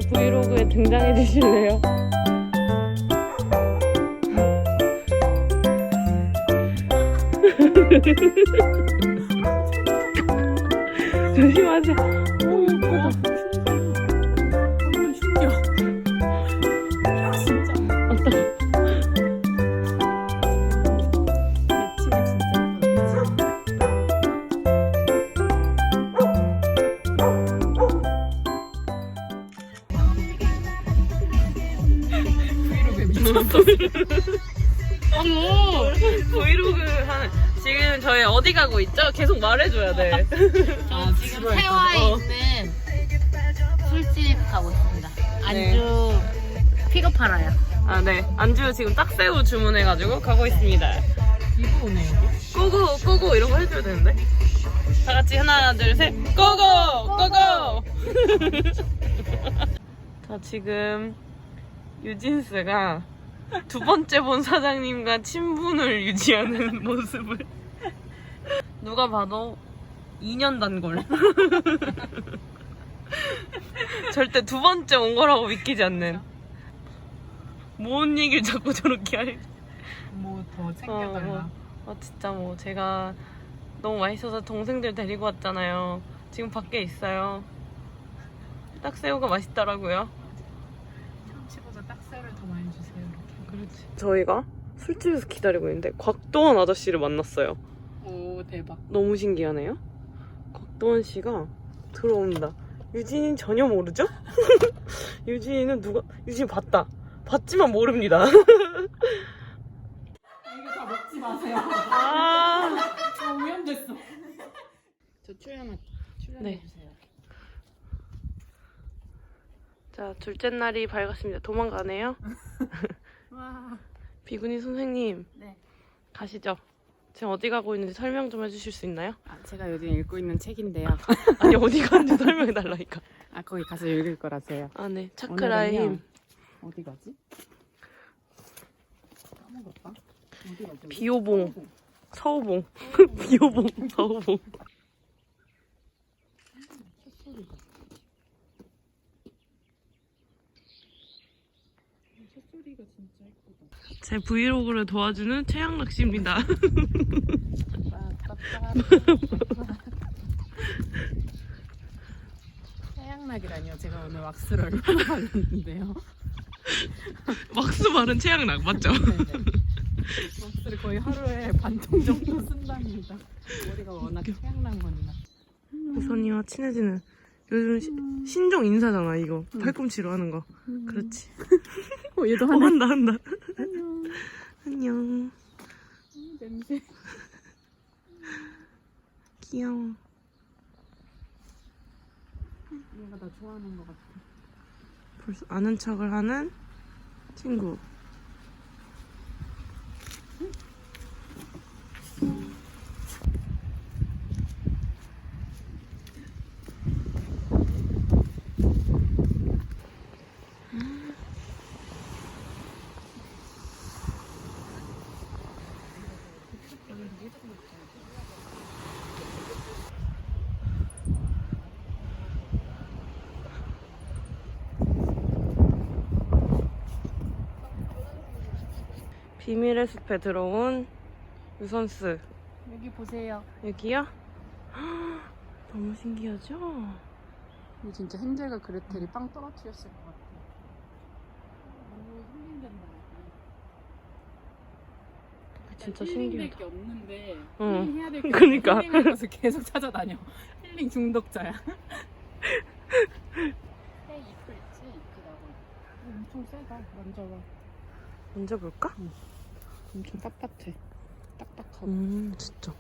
브이로그에 등장해 주실래요? 조심하세요. 오, 예쁘다. 완전 충격. 진짜. 어떡해. 매치가 진짜 예쁘다. 브이로그에 미쳤어. 어머, 브이로그 하는. 지금 저희 어디 가고 있죠? 계속 말해줘야 돼. 아, 지금 태화에 있는 술집 가고 있습니다. 안주 픽업하러요. 아, 네. 안주 지금 딱새우 주문해가지고 가고 있습니다. 이거 오네 여기. 고고, 고고 이런 거 해줘야 되는데. 다 같이 하나, 둘, 셋. 고고! 고고! 자, 지금 유진스가 두 번째 본 사장님과 친분을 유지하는 모습을 누가 봐도 2년 단골. 절대 두 번째 온 거라고 믿기지 않는. 뭔 얘기를 자꾸 저렇게 할. 뭐 더 챙겨달라. 진짜 뭐 제가 너무 맛있어서 동생들 데리고 왔잖아요. 지금 밖에 있어요. 딱새우가 맛있더라고요. 참치보다 딱새우를 더 많이 주세요. 이렇게. 그렇지. 저희가 술집에서 기다리고 있는데 곽도원 아저씨를 만났어요. 오 대박. 너무 신기하네요. 곽도원 씨가 들어온다. 유진이는 전혀 모르죠? 유진이는 유진이 봤다. 봤지만 모릅니다. 이거 다 먹지 마세요. 아, 오염됐어. 저 출연해주세요. 네. 자, 둘째 날이 밝았습니다. 도망가네요. 와. 비구니 선생님. 네. 가시죠. 지금 어디 가고 있는지 설명 좀 해주실 수 있나요? 아, 제가 요즘 읽고 있는 책인데요. 아니, 어디 가는지 설명해달라니까. 아 거기 가서 읽을 거라서요. 아, 네. 차크라의 오늘은요. 힘. 어디 가지? 까먹었다. 어디 가지? 비오봉. 서우봉. 비오봉. 서우봉. 새소리가 진짜 예쁘다. 제 브이로그를 도와주는 최양락 씨입니다. 태양락이라니요. 제가 오늘 왁스를 얼마나 발랐는데요. 왁스 바른 최양락 맞죠? 네네. 왁스를 거의 하루에 반통 정도 쓴답니다. 머리가 워낙 태양락만나. 우선이와 친해지는 요즘 신종 인사잖아 이거. 팔꿈치로 하는 거. 그렇지. 얘도 한다. 안녕. 안녕. 냄새. 귀여워. 얘가 나 좋아하는 것 같아. 벌써 아는 척을 하는 친구. 비밀의 숲에 들어온 유선스. 여기 보세요. 여기요? 너무 신기하죠? 이거 진짜 헨젤과 그레텔이 빵 떨어뜨렸을 것 같아. 너무 힐링된다. 진짜 힐링될 신기하다. 게 없는데 응. 힐링해야 될 게 그러니까. 힐링할 것을 계속 찾아다녀. 힐링 중독자야. 새 잎을 있지? 잎이라고. 엄청 세다. 만져봐. 만져볼까? 엄청 빳빳해. 딱딱하고. 진짜.